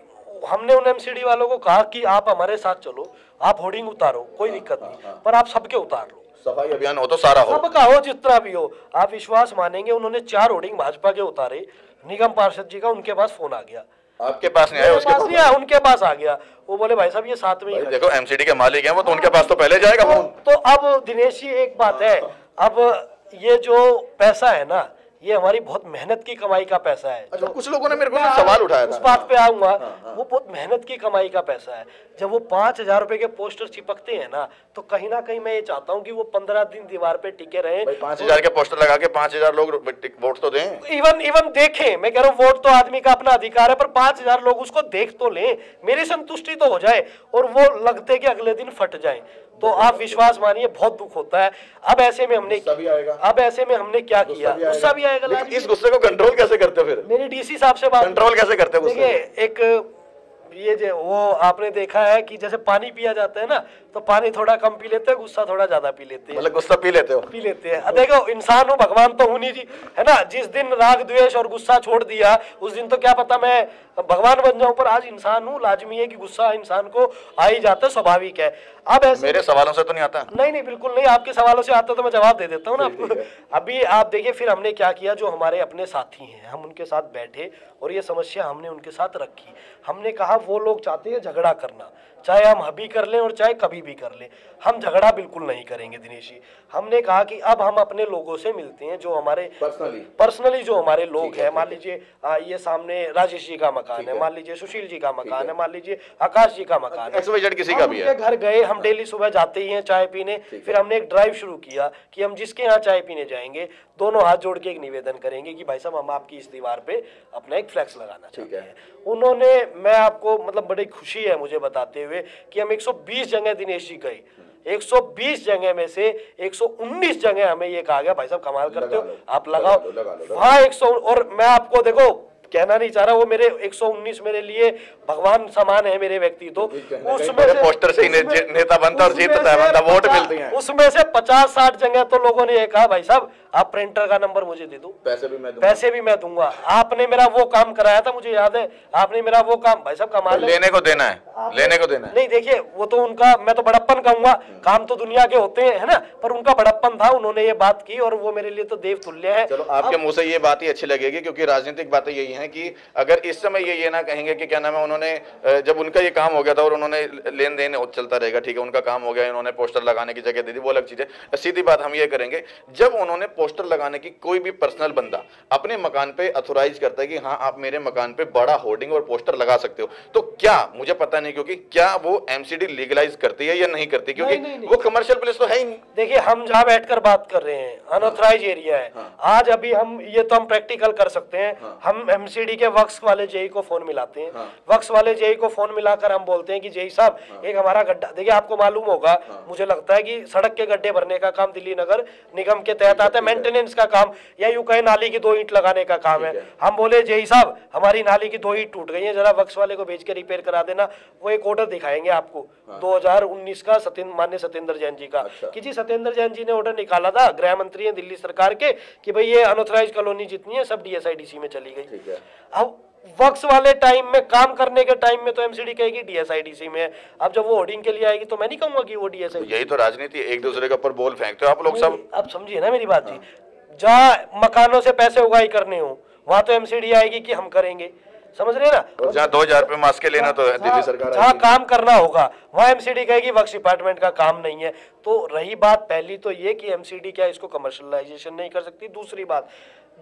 हमने उन एमसीडी वालों को कहा कि आप हमारे साथ चलो, आप होर्डिंग उतारो, कोई दिक्कत नहीं, पर आप सबके उतार लो, सफाई अभियान हो तो सारा हो, सबका हो, जितना भी हो। आप विश्वास मानेंगे उन्होंने 4 होर्डिंग भाजपा के उतारे, निगम पार्षद जी का उनके पास फोन आ गया, आपके पास नहीं आया? उसके पास नहीं आया, उनके पास आ गया। वो बोले भाई साहब ये साथ में ही देखो एमसीडी के मालिक हैं वो, तो उनके पास तो पहले जाएगा फोन। तो अब दिनेश जी एक बात है, अब ये जो पैसा है ना, ये हमारी बहुत मेहनत की कमाई का पैसा है। अच्छा, कुछ लोगों ने मेरे को सवाल उठाया था, उस बात पे आऊंगा। वो बहुत मेहनत की कमाई का पैसा है। जब वो 5000 रुपए के पोस्टर चिपकते हैं ना, तो कहीं ना कहीं मैं ये चाहता हूँ कि वो 15 दिन दीवार पे टिके रहे। 5000 के पोस्टर लगा के 5000 लोग वोट तो दें, इवन देखें। मैं कह रहा हूँ वोट तो आदमी का अपना अधिकार है, पर 5000 लोग उसको देख तो लें, मेरी संतुष्टि तो हो जाए, और वो लगते कि अगले दिन फट जाए, तो आप विश्वास मानिए बहुत दुख होता है। अब ऐसे में हमने क्या किया, गुस्सा भी आएगा। लेकिन इस गुस्से को कंट्रोल कैसे करते हो फिर? मेरी डीसी साहब से बात, कंट्रोल कैसे करते हो गुस्से? देखिए एक ये जो वो आपने देखा है कि जैसे पानी पिया जाता है ना, तो पानी थोड़ा कम पी लेते हैं, गुस्सा थोड़ा ज्यादा पी लेते हैं। मतलब गुस्सा पी लेते हो? पी लेते हैं। देखो इंसान हूँ, भगवान तो हूं नहीं जी, है ना। जिस दिन राग द्वेष और गुस्सा छोड़ दिया उस दिन तो क्या पता मैं भगवान बन जाऊं, पर आज इंसान हूँ, लाजमी है कि गुस्सा इंसान को आ ही जाता है, स्वाभाविक है। अब ऐसे मेरे सवालों से तो नहीं आता? नहीं बिल्कुल नहीं, आपके सवालों से आता तो मैं जवाब दे देता हूँ ना आपको। अभी आप देखिए फिर हमने क्या किया, जो हमारे अपने साथी हैं हम उनके साथ बैठे और ये समस्या हमने उनके साथ रखी। हमने कहा वो लोग चाहते हैं झगड़ा करना, चाहे हम अभी कर लें और चाहे कभी भी कर लें, हम झगड़ा बिल्कुल नहीं करेंगे दिनेश जी। हमने कहा कि अब हम अपने लोगों से मिलते हैं, जो हमारे पर्सनली जो हमारे लोग हैं। मान लीजिए ये सामने राजेश जी का मकान है, मान लीजिए सुशील जी का मकान है, मान लीजिए आकाश जी का मकान है, किसी का भी है। घर गए हम, डेली सुबह जाते ही हैं चाय पीने। फिर हमने एक ड्राइव शुरू किया कि हम जिसके यहाँ चाय पीने जाएंगे दोनों हाथ जोड़ के एक निवेदन करेंगे कि भाई साहब हम आपकी इस दीवार पे अपना एक फ्लैक्स लगाना चाहते हैं। उन्होंने, मैं आपको मतलब बड़ी खुशी है मुझे बताते हुए कि हम 120 जगह दिनेश जी गए, 120 जगह में से 119 जगह हमें ये कहा गया भाई साहब कमाल करते हो आप लगाओ वहाँ 100। और मैं आपको देखो कहना नहीं चाह रहा, वो मेरे 119 मेरे लिए भगवान समान है मेरे व्यक्ति। तो उसमें से पोस्टर से नेता बनता और जीतता है बंदा, वोट मिलती हैं। उसमें से 50-60 जगह तो लोगों ने ये कहा भाई साहब आप प्रिंटर का नंबर मुझे दे दो, पैसे भी मैं दूंगा। आपने मेरा वो काम कराया था, मुझे याद है, आपने मेरा वो काम, भाई साहब कमाल है। लेने को देना है, लेने को देना है। नहीं देखिए वो तो उनका, मैं तो बड़प्पन कहूंगा, काम तो दुनिया के होते हैं, है ना, पर उनका बड़प्पन था, उन्होंने ये बात की और वो मेरे लिए तो देव तुल्य है। चलो आपके मुंह से ये बात ही अच्छी लगेगी, क्योंकि राजनीतिक बातें यही हैं कि अगर इस समय ये ना कहेंगे कि क्या नाम है, उन्होंने जब उनका ये काम हो गया था और उन्होंने लेन देन चलता रहेगा, ठीक है उनका काम हो गया, इन्होंने पोस्टर लगाने की जगह दे दी, वो अलग चीज है। सीधी बात हम ये करेंगे, जब उन्होंने पोस्टर लगाने की, कोई भी पर्सनल बंदा अपने मकान पे अथोराइज करता है कि हाँ आप मेरे मकान पे बड़ा होर्डिंग और पोस्टर लगा सकते हो, तो क्या, मुझे पता नहीं नहीं, क्योंकि क्या वो एमसीडी लीगलाइज करती है या नहीं करती, क्योंकि नहीं। वो कमर्शियल प्लेस तो है ही नहीं। देखिए, हम जहाँ बैठकर बात कर रहे हैं अनऑथराइज एरिया है। आज अभी हम ये तो हम प्रैक्टिकल कर सकते हैं। हम एमसीडी के वक्स वाले जेई को फोन मिलाते हैं। वक्स वाले जेई को फोन मिलाकर हम बोलते हैं कि जेई साहब, एक हमारा गड्ढा, देखिए आपको मालूम होगा, मुझे लगता है कि सड़क के गड्ढे भरने का काम दिल्ली नगर निगम के तहत आता है, मेंटेनेंस का काम, या यूं कहे नाली की 2 ईंट लगाने का काम है। हम बोले जेई साहब, हमारी नाली की 2 ईंट टूट गई है, जरा वक्स वाले को भेज के रिपेयर करा देना। वो एक ऑर्डर दिखाएंगे आपको 2019 का माननीय सत्येंद्र जैन जी का, कि जी सत्येंद्र जैन जी ने ऑर्डर निकाला था, गृह मंत्री है दिल्ली सरकार के, कि भाई ये अनऑथराइज कॉलोनी जितनी है सब डीएसआईडीसी में चली गई। अब वक्स वाले टाइम में, काम करने के टाइम में तो एमसीडी कहेगी डीएसआईडीसी में है। अब जब वो होर्डिंग के लिए आएगी तो मैं नहीं कहूंगा कि वो डीएसआईडीसी। यही तो राजनीति, एक दूसरे के ऊपर बोल फेंकते हो आप लोग सब। अब समझिए ना मेरी बात जी, जहाँ मकानों से पैसे उगाई करने हो वहां तो एमसीडी आएगी कि हम करेंगे, समझ रहे ना। जहाँ 2000 रुपए मास्क के लेना तो दिल्ली सरकार, जहाँ काम करना होगा वहाँ एमसीडी कहेगी वक्फ डिपार्टमेंट का काम नहीं है। तो रही बात पहली तो ये कि एमसीडी क्या इसको कमर्शलाइजेशन नहीं कर सकती। दूसरी बात,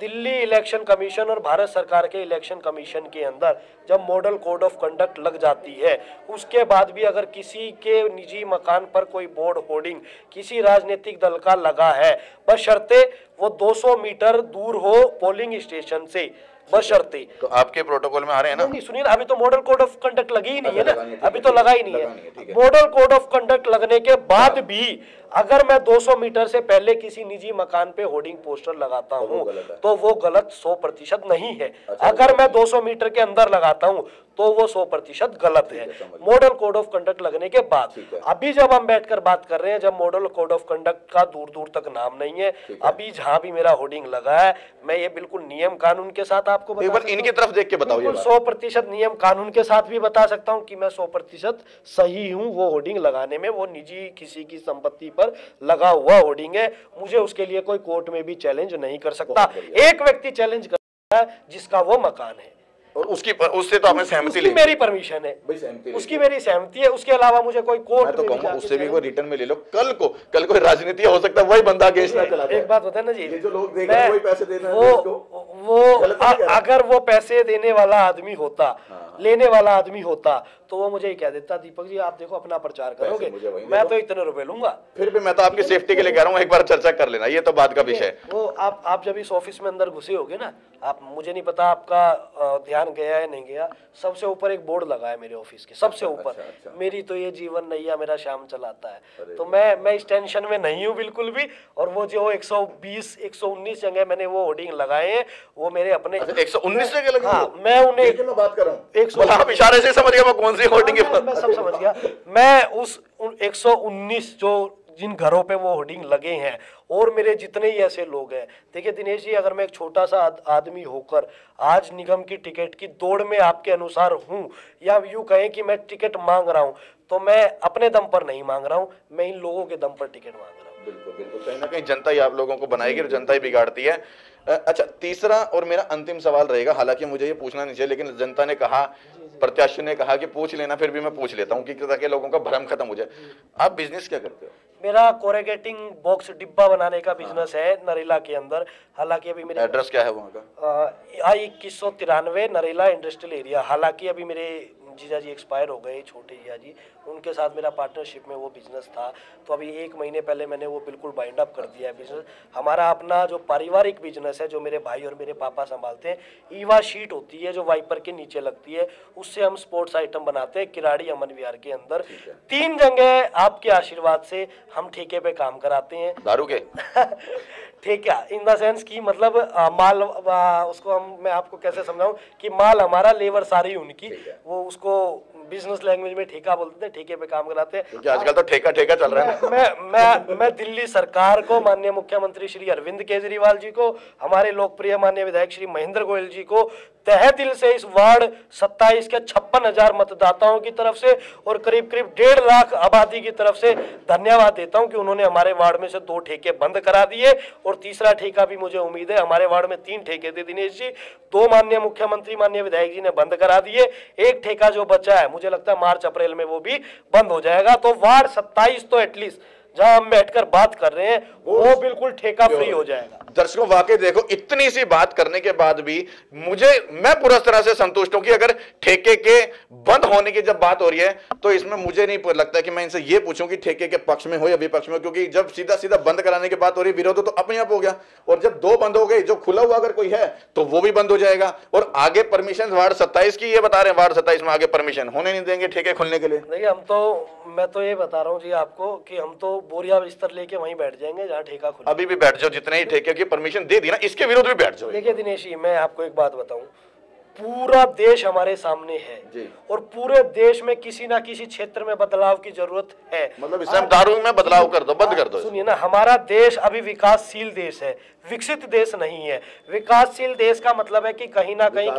दिल्ली इलेक्शन कमीशन और भारत सरकार के इलेक्शन कमीशन के अंदर जब मॉडल कोड ऑफ कंडक्ट लग जाती है, उसके बाद भी अगर किसी के निजी मकान पर कोई बोर्ड होर्डिंग किसी राजनीतिक दल का लगा है, बशर्ते वो 200 मीटर दूर हो पोलिंग स्टेशन से, बशर्ते। तो आपके प्रोटोकॉल में आ रहे हैं ना? नहीं सुनिए, अभी तो मॉडल कोड ऑफ कंडक्ट लगी ही नहीं है ना, अभी तो लगा ही नहीं है। मॉडल कोड ऑफ कंडक्ट लगने के बाद भी अगर मैं 200 मीटर से पहले किसी निजी मकान पे होर्डिंग पोस्टर लगाता हूं तो वो गलत 100% नहीं है। अगर मैं 200 मीटर के अंदर लगाता हूं तो वो 100% गलत है मॉडल कोड ऑफ कंडक्ट लगने के बाद। अभी जब हम बैठकर बात कर रहे हैं, जब मॉडल कोड ऑफ कंडक्ट का दूर दूर तक नाम नहीं है, अभी जहां भी मेरा होर्डिंग लगा है, मैं ये बिल्कुल नियम कानून के साथ आपको बता सकता हूं। इनकी तरफ देख के बताओ, 100% नियम कानून के साथ भी बता सकता हूं कि मैं 100% सही हूं वो होर्डिंग लगाने में। वो निजी किसी की संपत्ति पर लगा हुआ होर्डिंग है, मुझे उसके लिए कोई कोर्ट में भी चैलेंज नहीं कर सकता। एक व्यक्ति चैलेंज कर सकता है जिसका वो मकान है, और उससे तो आपने सहमति ली, मेरी परमिशन है, उसकी मेरी सहमति है, उसके अलावा मुझे कोई कोर्ट मैं तो कहूंगा उससे भी कोई रिटर्न में ले लो। कल को राजनीति हो सकता है वही बंदा केस ना चला। एक बात होता है ना जी, ये जो लोग देख रहे हैं वही पैसे दे रहे हैं वो अगर वो पैसे देने वाला आदमी होता, लेने वाला आदमी होता, तो वो मुझे ही कह देता, दीपक जी आप देखो अपना प्रचार करोगे, मैं तो इतने रुपए लूंगा। फिर भी मैं तो आपकी सेफ्टी के लिए कह रहा हूँ, एक बार चर्चा कर लेना, ये तो बात का विषय है। वो आप जब इस ऑफिस में अंदर घुसे होगे ना, आप, मुझे नहीं पता आपका ध्यान गया है नहीं गया, सबसे ऊपर एक बोर्ड लगा है मेरे ऑफिस के सबसे ऊपर। मेरी तो ये जीवन नैया मेरा श्याम चलाता है, तो मैं इस टेंशन में नहीं हूँ बिल्कुल भी। और वो जो 120 119 जगह मैंने वो होर्डिंग लगाए हैं, वो मेरे अपने 119 जगह लगे। हाँ, मैं उन्हें मैं बात कर रहा हूँ, आप इशारे से समझ गया मैं कौन सी होर्डिंग है। मैं सब समझ गया। मैं उस 119 जो जिन घरों पे वो होर्डिंग लगे हैं, और मेरे जितने ही ऐसे लोग हैं, देखिए दिनेश जी, अगर मैं एक छोटा सा आदमी होकर आज निगम की टिकट की दौड़ में आपके अनुसार हूँ, या यूं कहें कि मैं टिकट मांग रहा हूँ, तो मैं अपने दम पर नहीं मांग रहा हूँ, मैं इन लोगों के दम पर टिकट मांग रहा हूँ। बिल्कुल बिल्कुल, कहीं ना कहीं जनता ही आप लोगों को बनाएगी और जनता ही बिगाड़ती है। अच्छा, तीसरा और मेरा अंतिम सवाल रहेगा, हालांकि मुझे ये पूछना नहीं चाहिए, लेकिन जनता ने कहा, प्रत्याशी ने कहा कि पूछ लेना, फिर भी मैं पूछ लेता हूँ कि ताकि लोगों का भ्रम खत्म हो जाए। आप बिजनेस क्या करते हो? मेरा कोरेगेटिंग बॉक्स डिब्बा बनाने का बिजनेस है नरेला के अंदर। हालांकि अभी मेरे एड्रेस क्या है वहाँ का? I-2193 Narela industrial area. हालांकि अभी मेरे जीजा जी एक्सपायर हो गए, छोटे जीजा जी, उनके साथ मेरा पार्टनरशिप में वो बिजनेस था, तो अभी 1 महीने पहले मैंने वो बिल्कुल बाइंड अप कर दिया है बिजनेस। हमारा अपना जो पारिवारिक बिजनेस है, जो मेरे भाई और मेरे पापा संभालते हैं, ईवा शीट होती है जो वाइपर के नीचे लगती है, उससे हम स्पोर्ट्स आइटम बनाते हैं किराड़ी अमन विहार के अंदर। 3 जगह आपके आशीर्वाद से हम ठेके पे काम कराते हैं। दारू के ठेका इन द सेंस की मतलब माल, उसको मैं आपको कैसे समझाऊं कि माल हमारा, लेबर सारी उनकी, वो उसको बिजनेस लैंग्वेज में ठेका बोलते हैं, ठेके पे काम कराते हैं। क्योंकि आजकल तो ठेका चल रहा है। मैं दिल्ली सरकार को, माननीय मुख्यमंत्री श्री अरविंद केजरीवाल जी को, हमारे लोकप्रिय माननीय विधायक श्री महेंद्र गोयल जी को तहे दिल से इस वार्ड 27 के 56,000 मतदाताओं की तरफ से और करीब 1.5 लाख आबादी की तरफ से धन्यवाद देता हूं कि उन्होंने हमारे वार्ड में से 2 ठेके बंद करा दिए, और तीसरा ठेका भी मुझे उम्मीद है, हमारे वार्ड में 3 ठेके थे दिनेश जी, 2 माननीय मुख्यमंत्री माननीय विधायक जी ने बंद करा दिए, 1 ठेका जो बचा है मुझे लगता है मार्च अप्रैल में वो भी बंद हो जाएगा। तो वार्ड 27 तो एटलीस्ट जहां हम बैठकर बात कर रहे हैं वो बिल्कुल ठेका फ्री हो जाएगा। दर्शकों वाकई देखो, इतनी सी बात करने के बाद भी मैं पूरा तरह से संतुष्ट हूं कि अगर ठेके के बंद होने की जब बात हो रही है तो इसमें मुझे नहीं लगता कि मैं इनसे ये पूछूं कि ठेके के पक्ष में हो या विपक्ष में, क्योंकि जब सीधा सीधा बंद कराने की बात हो रही है विरोध तो अपने आप हो गया, और जब दो बंद हो गए, जो खुला हुआ अगर कोई है तो वो भी बंद हो जाएगा, और आगे परमिशन वार्ड 27 की ये बता रहे हैं, वार्ड 27 में आगे परमिशन होने नहीं देंगे ठेके खुलने के लिए। देखिए मैं तो ये बता रहा हूँ जी आपको कि हम तो बोरिया बिस्तर लेके वहीं बैठ जाएंगे जहाँ ठेका खुले। अभी भी बैठ जाओ, जितने ही ठेके की परमिशन दे दी ना, इसके विरोध भी बैठ जाओ। देखिए दिनेश जी, मैं आपको एक बात बताऊं, पूरा देश हमारे सामने है जी। और पूरे देश में किसी ना किसी क्षेत्र में बदलाव की जरूरत है। मतलब इस टाइम दारू में बदलाव कर दो, बंद कर दो। सुनिए ना, हमारा देश अभी विकासशील देश है, विकसित देश नहीं है। विकासशील देश का मतलब है कि कहीं ना कहीं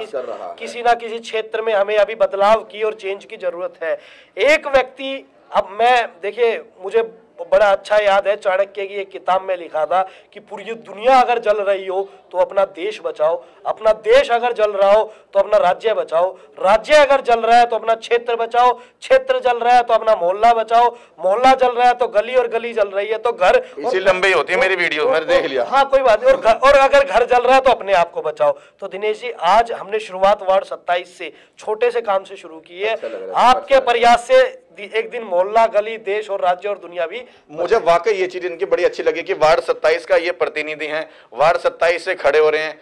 किसी ना किसी क्षेत्र में हमें अभी बदलाव की और चेंज की जरूरत है। एक व्यक्ति, अब मैं देखिए, मुझे बड़ा अच्छा याद है, चाणक्य की एक किताब में लिखा था कि पूरी दुनिया अगर जल रही हो तो अपना देश बचाओ, अपना देश अगर जल रहा हो तो अपना राज्य बचाओ, राज्य अगर जल रहा है तो अपना क्षेत्र बचाओ, क्षेत्र जल रहा है तो अपना मोहल्ला बचाओ, मोहल्ला जल रहा है तो गली, और गली जल रही है तो घर। इसी लंबी होती है मेरी वीडियो, मैंने देख लिया। हाँ कोई बात नहीं, और अगर घर जल रहा है तो अपने आप को बचाओ। तो दिनेश जी, आज हमने शुरुआत वार्ड 27 से, छोटे से काम से शुरू की है। आपके प्रयास से एक दिन मोहल्ला, गली, देश और राज्य और दुनिया भी। मुझे वाकई ये चीज इनकी बड़ी अच्छी लगी कि वार्ड 27 का ये प्रतिनिधि हैं, वार्ड 27 से खड़े हो रहे हैं,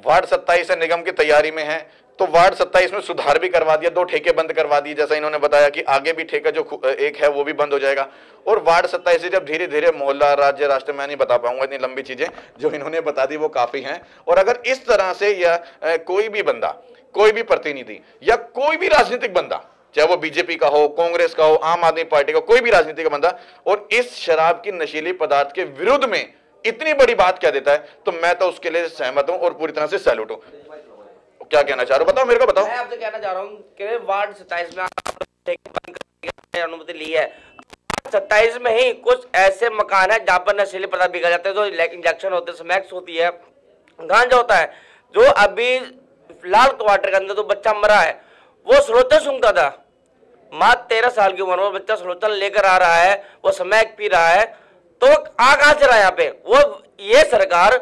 वार्ड 27 से निगम की तैयारी में है, तो वार्ड 27 में सुधार भी करवा दिया, 2 ठेके बंद करवा दिए, जैसा इन्होंने बताया कि आगे भी ठेका जो एक है वो भी बंद हो जाएगा। और वार्ड 27 से जब धीरे धीरे मोहल्ला, राज्य, राष्ट्र, मैं नहीं बता पाऊंगा, इतनी लंबी चीजें जो इन्होंने बता दी वो काफी हैं। और अगर इस तरह से या कोई भी बंदा, कोई भी प्रतिनिधि या कोई भी राजनीतिक बंदा, चाहे वो बीजेपी का हो, कांग्रेस का हो, आम आदमी पार्टी का, कोई भी राजनीति का बंदा, और इस शराब की नशीली पदार्थ के विरुद्ध में इतनी बड़ी बात कह देता है, तो मैं तो उसके लिए सहमत हूं और पूरी तरह से सैल्यूट हूं। क्या कहना चाह रहे हो, बताओ, मेरे को बताओ। मैं आपसे कहना चाह रहा हूं कि वार्ड 27 में आपने अनुमति ली है, 27 में ही कुछ ऐसे मकान है जहां पर नशीले पदार्थ बिका जाते हैं, जो इंजेक्शन होते हैं, स्मैक्स होती है, गांजा होता है। जो अभी लाल क्वार्टर के अंदर जो बच्चा मरा है वो स्लोचन सूंघता था, मात्र 13 साल की उम्र में बच्चा स्लोचन लेकर आ रहा है, वो स्मैक पी रहा है, तो आ कहां से रहा है यहाँ पे? वो ये सरकार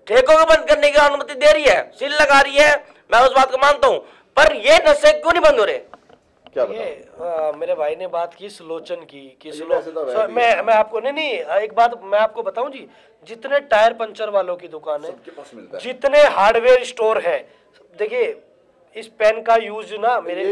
ठेकों को बंद करने की अनुमति दे रही है, सील लगा रही है, मैं उस बात को मानता हूं, पर ये नशे क्यों नहीं बंद हो रहे? क्या ये मेरे भाई ने बात की स्लोचन की कि मैं आपको नहीं एक बात मैं आपको बताऊं जी, जितने टायर पंचर वालों की दुकान है, जितने हार्डवेयर स्टोर है, देखिए इस पेन का यूज ना मेरे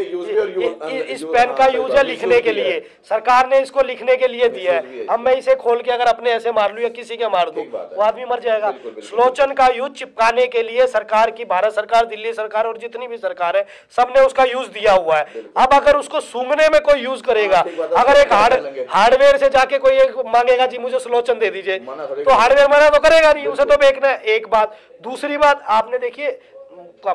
इस पेन का यूज है लिखने के लिए, सरकार ने इसको लिखने के लिए दिया है। अब मैं इसे खोल के अगर अपने ऐसे मार लूं या किसी के मार दूं, वो आदमी मर जाएगा। स्लोचन का यूज चिपकाने के लिए सरकार की, भारत सरकार, दिल्ली सरकार और जितनी भी सरकार है, सबने उसका यूज दिया हुआ है। अब अगर उसको सूंघने में कोई यूज करेगा, अगर एक हार्डवेयर से जाके कोई एक मांगेगा जी मुझे स्लोचन दे दीजिए, तो हार्डवेयर मना तो करेगा नहीं, उसे तो बेचना है। एक बात, दूसरी बात, आपने देखिए,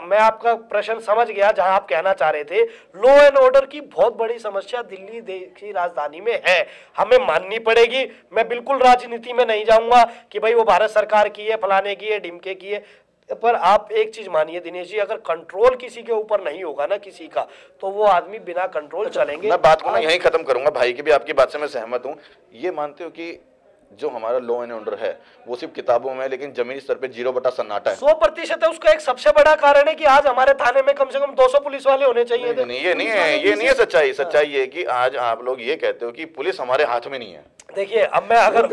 मैं आपका प्रश्न समझ गया जहां आप कहना चाह रहे थे, लॉ एंड ऑर्डर की बहुत बड़ी समस्या दिल्ली की राजधानी में है, हमें माननी पड़ेगी। मैं बिल्कुल राजनीति में नहीं जाऊंगा कि भाई वो भारत सरकार की है, फलाने की है, ढिमके की है, पर आप एक चीज मानिए दिनेश जी, अगर कंट्रोल किसी के ऊपर नहीं होगा ना किसी का, तो वो आदमी बिना कंट्रोल चलेंगे। मैं बात को ना यहीं खत्म करूंगा, भाई की भी आपकी बात से मैं सहमत हूं। ये मानते हो कि जो हमारा लॉ एंड ऑर्डर है वो सिर्फ किताबों में, लेकिन जमीनी स्तर पे 0% सन्नाटा है, 100% है। उसका एक सबसे बड़ा कारण है कि आज हमारे थाने में कम से कम 200 पुलिस वाले होने चाहिए। नहीं, ये नहीं है सच्चाई। सच्चाई ये कि आज आप लोग ये कहते हो कि पुलिस हमारे हाथ में नहीं है। देखिए, अब मैं अगर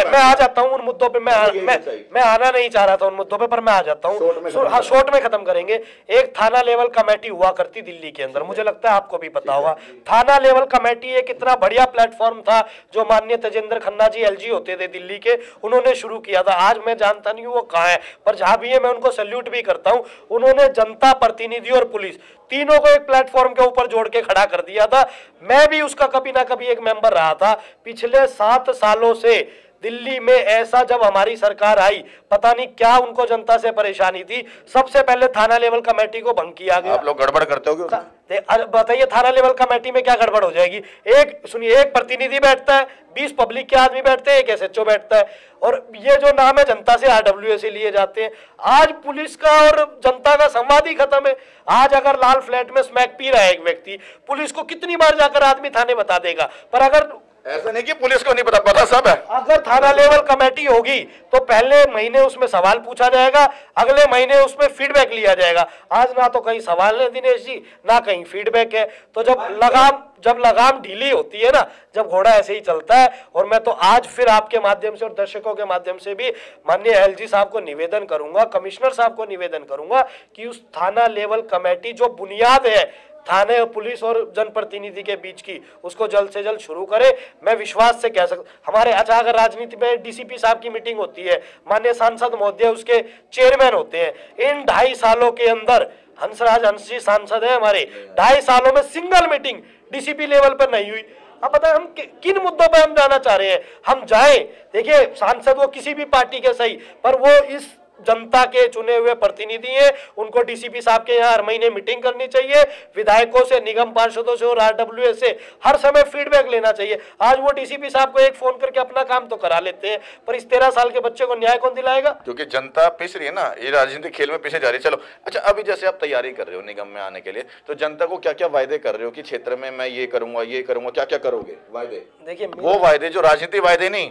मैं आ जाता हूँ उन मुद्दों पे, मैं आना नहीं चाह रहा था उन मुद्दों पे, पर मैं आ जाता हूँ। हाँ, शॉर्ट में खत्म करेंगे। एक थाना लेवल कमेटी हुआ करती दिल्ली के अंदर, मुझे लगता है आपको भी पता होगा। थाना लेवल कमेटी एक इतना बढ़िया प्लेटफॉर्म था जो माननीय तेजेंद्र खन्ना जी एलजी होते थे दिल्ली के, उन्होंने शुरू किया था। आज मैं जानता नहीं हूँ वो कहाँ है, पर जहां भी है मैं उनको सैल्यूट भी करता हूँ। उन्होंने जनता, प्रतिनिधि और पुलिस तीनों को एक प्लेटफॉर्म के ऊपर जोड़ के खड़ा कर दिया था। मैं भी उसका कभी ना कभी एक मेंबर रहा था। पिछले 7 सालों से दिल्ली में ऐसा, जब हमारी सरकार आई, पता नहीं क्या उनको जनता से परेशानी थी, सबसे पहले थाना लेवल कमेटी को भंग किया गया। आप लोग गड़बड़ करते हो क्या? बताइए, थाना लेवल कमेटी में क्या गड़बड़ हो जाएगी? एक प्रतिनिधि बैठता है, 20 पब्लिक के आदमी बैठते हैं, एक एसएचओ बैठता है, और ये जो नाम है जनता से RWA लिए जाते हैं। आज पुलिस का और जनता का संवाद ही खत्म है। आज अगर लाल फ्लैट में स्मैक पी रहा है एक व्यक्ति, पुलिस को कितनी बार जाकर आदमी थाने बता देगा, पर अगर ऐसा नहीं कि पुलिस को नहीं पता, पता सब है। अगर थाना लेवल कमेटी होगी तो पहले महीने उसमें सवाल पूछा जाएगा, अगले महीने उसमें फीडबैक लिया जाएगा। आज ना तो कहीं सवाल है दिनेश जी, ना कहीं फीडबैक है। तो जब लगाम ढीली होती है ना, जब घोड़ा ऐसे ही चलता है। और मैं तो आज फिर आपके माध्यम से और दर्शकों के माध्यम से भी माननीय एलजी साहब को निवेदन करूंगा, कमिश्नर साहब को निवेदन करूंगा कि उस थाना लेवल कमेटी जो बुनियाद है थाने, पुलिस और जनप्रतिनिधि के बीच की, उसको जल्द से जल्द शुरू करे। मैं विश्वास से कह सकता, हमारे अच्छा अगर राजनीति में डीसीपी साहब की मीटिंग होती है, माननीय सांसद महोदय उसके चेयरमैन होते हैं, इन 2.5 सालों के अंदर हंसराज हंस जी सांसद है हमारे, 2.5 सालों में सिंगल मीटिंग डीसीपी लेवल पर नहीं हुई। अब बताएं हम किन मुद्दों पर हम जाना चाह रहे हैं, हम जाएं। देखिए सांसद वो किसी भी पार्टी के सही, पर वो इस जनता के चुने हुए प्रतिनिधि हैं, उनको डीसीपी साहब के यहाँ हर महीने मीटिंग करनी चाहिए, विधायकों से, निगम पार्षदों से और आरडब्ल्यूएस से हर समय फीडबैक लेना चाहिए। आज वो डीसीपी साहब को एक फोन करके अपना काम तो करा लेते हैं, पर इस 13 साल के बच्चे को न्याय कौन दिलाएगा? क्योंकि जनता पिस रही है ना, ये राजनीतिक खेल में पिसे जा रही है। चलो अच्छा, अभी जैसे आप तैयारी कर रहे हो निगम में आने के लिए, तो जनता को क्या क्या वायदे कर रहे हो कि क्षेत्र में मैं ये करूंगा, क्या क्या करोगे वायदे? देखिए वो वायदे जो राजनीति वायदे नहीं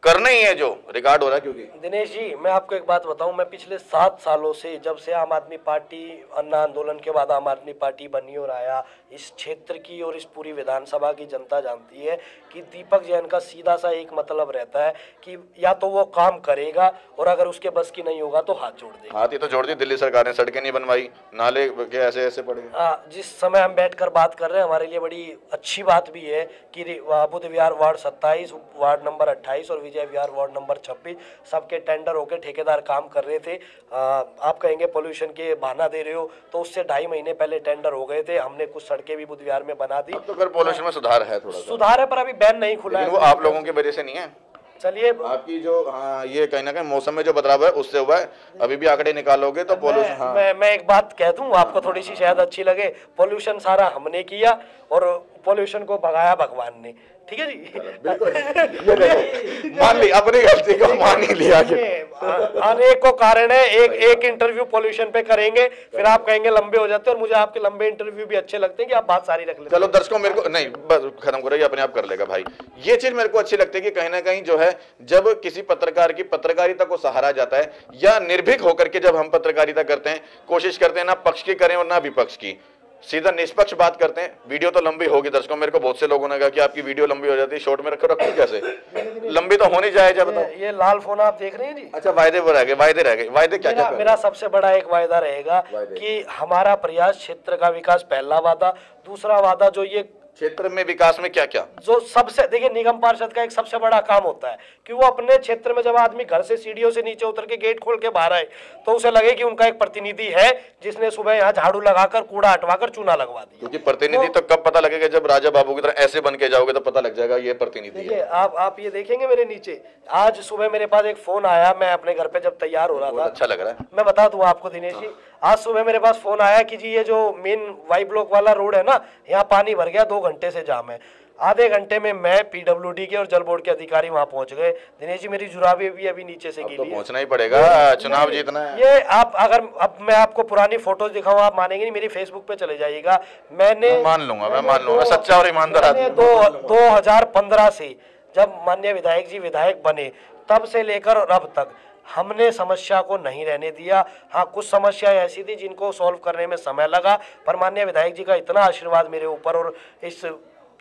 करना ही है, जो रिकॉर्ड हो रहा है। क्योंकि दिनेश जी मैं आपको एक बात बताऊं, मैं पिछले 7 सालों से, जब से आम आदमी पार्टी अन्ना आंदोलन के बाद आम आदमी पार्टी बनी और आया, इस क्षेत्र की और इस पूरी विधानसभा की जनता जानती है कि दीपक जैन का सीधा सा एक मतलब रहता है कि या तो वो काम करेगा और अगर उसके बस की नहीं होगा तो हाथ जोड़ देगा। हाथ ही तो जोड़ दी दिल्ली सरकार ने, सड़कें नहीं बनवाई, नाले के ऐसे पड़े। जिस समय हम बैठकर बात कर रहे हैं, हमारे लिए बड़ी अच्छी बात भी है कि बुद्ध विहार वार्ड 27, वार्ड नंबर 28 और विजय विहार वार्ड नंबर 26 सबके टेंडर होके ठेकेदार काम कर रहे थे। आप कहेंगे पोल्यूशन के बहाना दे रहे हो, तो उससे 2.5 महीने पहले टेंडर हो गए थे। हमने कुछ सड़कें भी बुद्ध विहार में बना दी। तो फिर पोल्यूशन में सुधार है, थोड़ा सुधार है, पर अभी बैन नहीं खुला है। वो आप लोगों की वजह से नहीं है। चलिए आपकी जो ये कहीं ना कहीं मौसम में जो बदलाव है उससे हुआ है। अभी भी आंकड़े निकालोगे तो पोल्यूशन। मैं एक बात कह दूं आपको, थोड़ी सी शायद अच्छी लगे। पोल्यूशन सारा हमने किया और पोल्यूशन को भगाया भगवान ने। ठीक है जी, मान ली अपनी गलती को, मान ही लिया। अनेकों कारण है, एक इंटरव्यू पोल्यूशन पे करेंगे, फिर आप कहेंगे लंबे हो जाते हैं, और मुझे आपके लंबे इंटरव्यू भी अच्छे लगते हैं कि आप बात सारी रख लेते। चलो दर्शकों, मेरे को नहीं, बस खत्म करो, ये अपने आप कर लेगा भाई। ये चीज मेरे को अच्छी लगती है कि कहीं ना कहीं जो है, जब किसी पत्रकार की पत्रकारिता को सहारा जाता है, या निर्भीक होकर के जब हम पत्रकारिता करते हैं, कोशिश करते हैं ना पक्ष की करें और ना विपक्ष की, सीधा निष्पक्ष बात करते हैं। वीडियो तो लंबी होगी दर्शकों, मेरे को बहुत से लोगों ने कहा कि आपकी वीडियो लंबी हो जाती है, शॉर्ट में रखो कैसे? लंबी तो होनी चाहिए। जब ये लाल फोन आप देख रहे हैं जी। अच्छा, वायदे वो रह गए, वायदे रह गए। वायदे क्या क्या? मेरा सबसे बड़ा एक वायदा रहेगा कि हमारा प्रयास क्षेत्र का विकास, पहला वादा। दूसरा वादा जो ये क्षेत्र में विकास में क्या क्या, जो सबसे, देखिए निगम पार्षद का एक सबसे बड़ा काम होता है कि वो अपने क्षेत्र में, जब आदमी घर से सीढ़ियों से नीचे उतर के गेट खोल के बाहर आए, तो उसे लगे कि उनका एक प्रतिनिधि है जिसने सुबह यहाँ झाड़ू लगाकर, कूड़ा हटवाकर चूना लगवा दिया। क्योंकि प्रतिनिधि तो कब पता लगेगा? जब राजा बाबू की तरह ऐसे बन के जाओगे तो पता लग जाएगा ये प्रतिनिधि है। देखिए आप ये देखेंगे मेरे नीचे, आज सुबह मेरे पास एक फोन आया, मैं अपने घर पे जब तैयार हो रहा था। अच्छा लग रहा है। मैं बता दूं आपको दिनेश जी, आज सुबह मेरे पास फोन आया कि जी ये जो मेन वाई ब्लॉक वाला रोड है ना, यहाँ पानी भर गया, 2 घंटे से जाम है। आधे घंटे में मैं पीडब्ल्यूडी के और जल बोर्ड के अधिकारी वहां पहुंच गए। दिनेश जी मेरी जुराबें भी अभी नीचे से गीली है। पहुंचना ही पड़ेगा, चुनाव जीतना है। ये आप अगर, अब मैं आपको पुरानी फोटोज दिखाऊं, आप मानेंगे नहीं, मेरी फेसबुक पे चले जाइएगा। मैं मान लूंगा सच्चा और ईमानदार आदमी। 2015 से जब माननीय विधायक जी विधायक बने, तब से लेकर और अब तक हमने समस्या को नहीं रहने दिया। हाँ, कुछ समस्याएं ऐसी थी जिनको सॉल्व करने में समय लगा, पर माननीय विधायक जी का इतना आशीर्वाद मेरे ऊपर और इस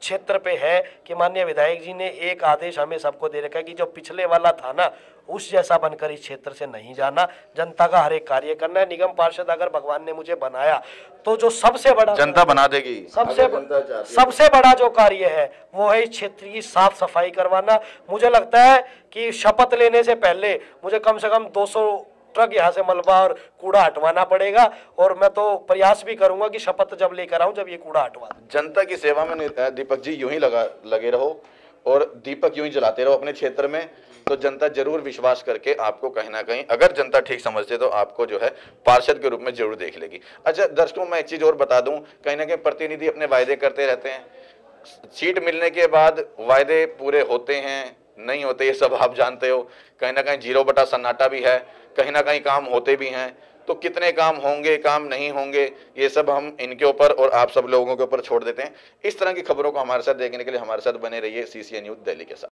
क्षेत्र पे है कि माननीय विधायक जी ने एक आदेश हमें सबको दे रखा है कि जो पिछले वाला था ना, उस जैसा बनकर इस क्षेत्र से नहीं जाना, जनता का हर एक कार्य करना है। निगम पार्षद अगर भगवान ने मुझे बनाया तो जो सबसे बड़ा, जनता बना देगी, सबसे बड़ा जो कार्य है वो है इस क्षेत्र की साफ सफाई करवाना। मुझे लगता है कि शपथ लेने से पहले मुझे कम से कम 200 ट्रक यहाँ से मलबा और कूड़ा हटवाना पड़ेगा, और मैं तो प्रयास भी करूंगा कि शपथ जब लेकर आऊं, जब ये कूड़ा हटवा। जनता की सेवा में दीपक जी यूं ही लगे रहो, और दीपक यूं ही जलाते रहो अपने क्षेत्र में, तो जनता जरूर विश्वास करके आपको कहीं ना कहीं, अगर जनता ठीक समझते तो आपको जो है पार्षद के रूप में जरूर देख लेगी। अच्छा दर्शकों, मैं एक चीज और बता दूं, कहीं ना कहीं प्रतिनिधि अपने वायदे करते रहते हैं, सीट मिलने के बाद वायदे पूरे होते हैं नहीं होते, ये सब आप जानते हो। कहीं ना कहीं 0 बटा सन्नाटा भी है, कहीं ना कहीं काम होते भी हैं, तो कितने काम होंगे, काम नहीं होंगे, ये सब हम इनके ऊपर और आप सब लोगों के ऊपर छोड़ देते हैं। इस तरह की खबरों को हमारे साथ देखने के लिए हमारे साथ बने रहिए CCN न्यूज़ दिल्ली के साथ।